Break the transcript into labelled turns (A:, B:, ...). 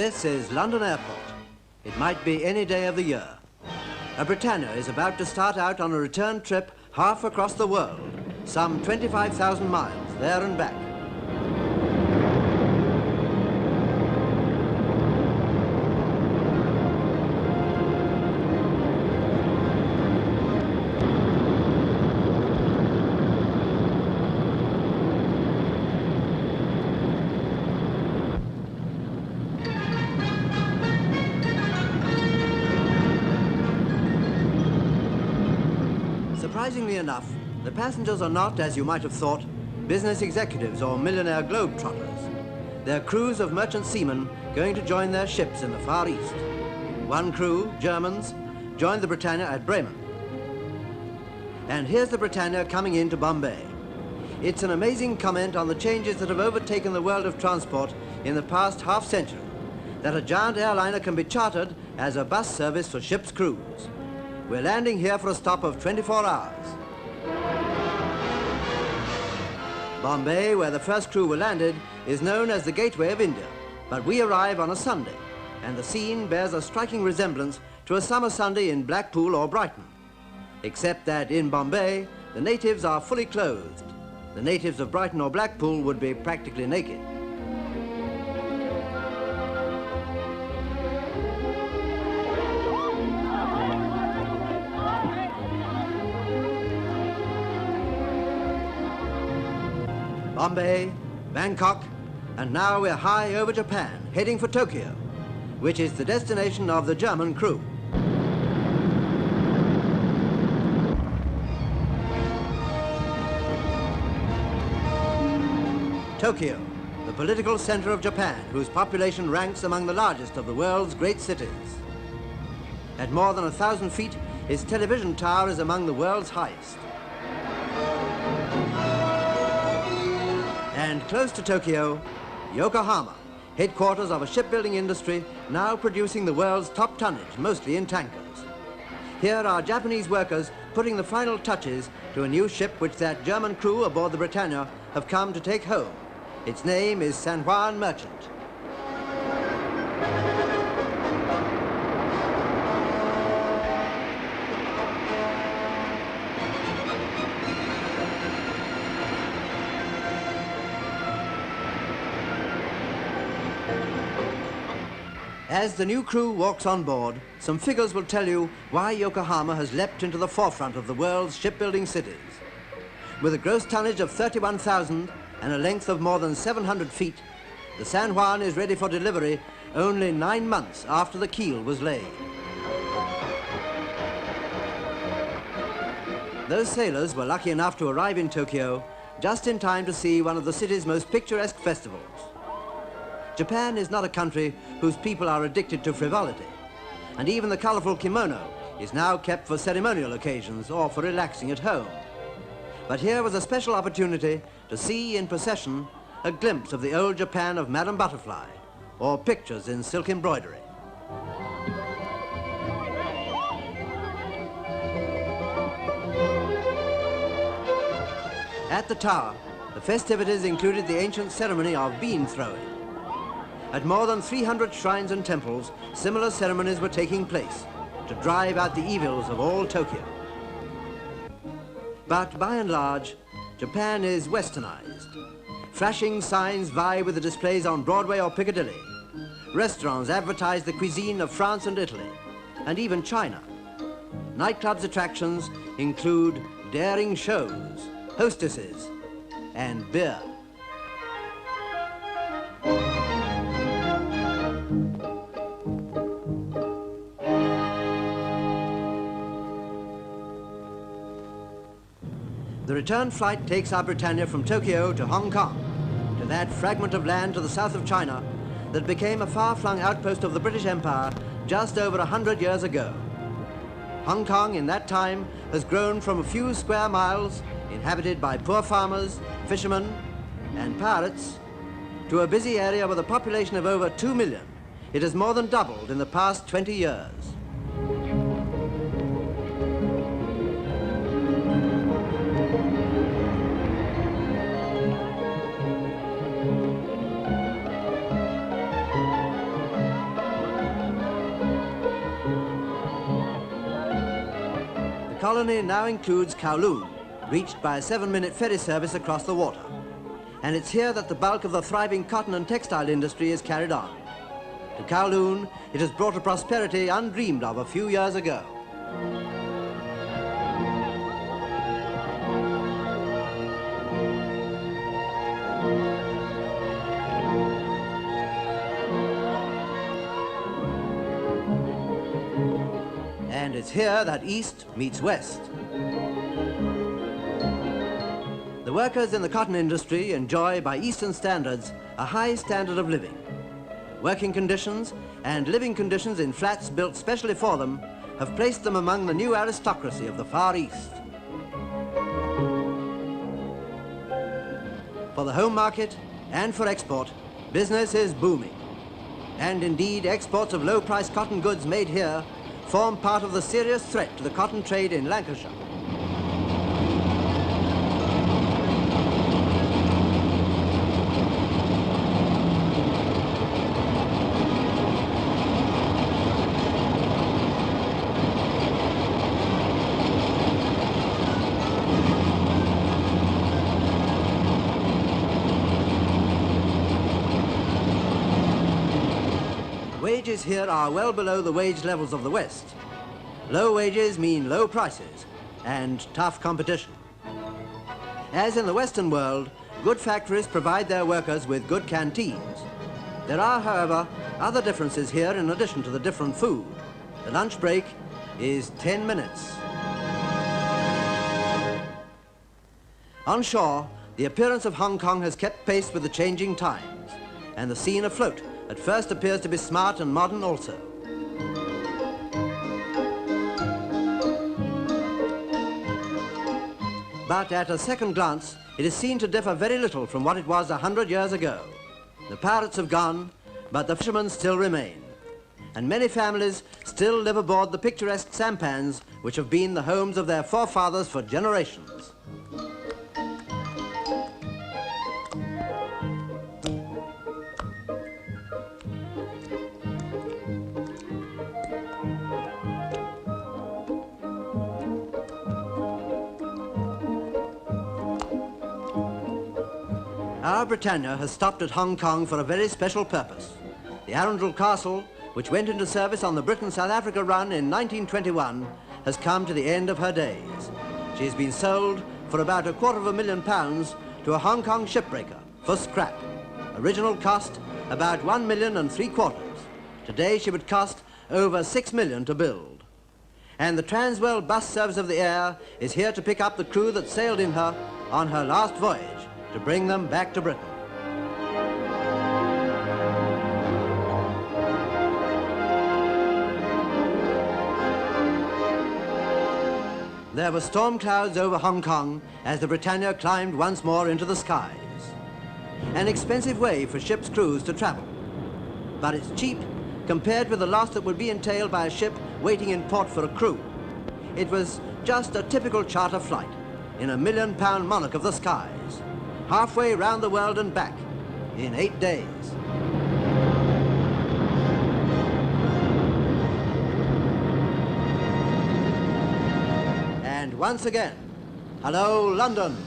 A: This is London Airport. It might be any day of the year. A Britannia is about to start out on a return trip half across the world, some 25,000 miles there and back. Surprisingly enough, the passengers are not, as you might have thought, business executives or millionaire globetrotters. They're crews of merchant seamen going to join their ships in the Far East. One crew, Germans, joined the Britannia at Bremen. And here's the Britannia coming into Bombay. It's an amazing comment on the changes that have overtaken the world of transport in the past half-century, that a giant airliner can be chartered as a bus service for ship's crews. We're landing here for a stop of 24 hours. Bombay, where the first crew were landed, is known as the Gateway of India, but we arrive on a Sunday, and the scene bears a striking resemblance to a summer Sunday in Blackpool or Brighton, except that in Bombay, the natives are fully clothed. The natives of Brighton or Blackpool would be practically naked. Bombay, Bangkok, and now we're high over Japan, heading for Tokyo, which is the destination of the German crew. Tokyo, the political center of Japan, whose population ranks among the largest of the world's great cities. At more than 1,000 feet, its television tower is among the world's highest. And close to Tokyo, Yokohama, headquarters of a shipbuilding industry now producing the world's top tonnage, mostly in tankers. Here are Japanese workers putting the final touches to a new ship which that German crew aboard the Britannia have come to take home. Its name is San Juan Merchant. As the new crew walks on board, some figures will tell you why Yokohama has leapt into the forefront of the world's shipbuilding cities. With a gross tonnage of 31,000 and a length of more than 700 feet, the San Juan is ready for delivery only 9 months after the keel was laid. Those sailors were lucky enough to arrive in Tokyo just in time to see one of the city's most picturesque festivals. Japan is not a country whose people are addicted to frivolity, and even the colorful kimono is now kept for ceremonial occasions or for relaxing at home. But here was a special opportunity to see in procession a glimpse of the old Japan of Madame Butterfly, or pictures in silk embroidery. At the tower, the festivities included the ancient ceremony of bean throwing. At more than 300 shrines and temples, similar ceremonies were taking place to drive out the evils of all Tokyo. But by and large, Japan is westernized. Flashing signs vie with the displays on Broadway or Piccadilly. Restaurants advertise the cuisine of France and Italy, and even China. Nightclubs' attractions include daring shows, hostesses, and beer. The return flight takes our Britannia from Tokyo to Hong Kong, to that fragment of land to the south of China that became a far-flung outpost of the British Empire just over 100 years ago. Hong Kong in that time has grown from a few square miles inhabited by poor farmers, fishermen, and pirates, to a busy area with a population of over 2 million. It has more than doubled in the past 20 years. colony now includes Kowloon, reached by a 7-minute ferry service across the water. And it's here that the bulk of the thriving cotton and textile industry is carried on. To Kowloon, it has brought a prosperity undreamed of a few years ago. And it's here that East meets West. The workers in the cotton industry enjoy, by Eastern standards, a high standard of living. Working conditions and living conditions in flats built specially for them have placed them among the new aristocracy of the Far East. For the home market and for export, business is booming. And indeed, exports of low-priced cotton goods made here form part of the serious threat to the cotton trade in Lancashire. Wages here are well below the wage levels of the West. Low wages mean low prices and tough competition. As in the Western world, good factories provide their workers with good canteens. There are, however, other differences here in addition to the different food. The lunch break is 10 minutes. On shore, the appearance of Hong Kong has kept pace with the changing times, and the scene afloat at first appears to be smart and modern also. But at a second glance, it is seen to differ very little from what it was 100 years ago. The pirates have gone, but the fishermen still remain. And many families still live aboard the picturesque sampans which have been the homes of their forefathers for generations. Our Britannia has stopped at Hong Kong for a very special purpose. The Arundel Castle, which went into service on the Britain-South Africa run in 1921, has come to the end of her days. She has been sold for about £250,000 to a Hong Kong shipbreaker for scrap. Original cost about £1.75 million. Today she would cost over £6 million to build. And the Transworld Bus Service of the Air is here to pick up the crew that sailed in her on her last voyage, to bring them back to Britain. There were storm clouds over Hong Kong as the Britannia climbed once more into the skies. An expensive way for ships' crews to travel, but it's cheap compared with the loss that would be entailed by a ship waiting in port for a crew. It was just a typical charter flight in a £1 million monarch of the skies, halfway round the world and back in 8 days. And once again, hello, London.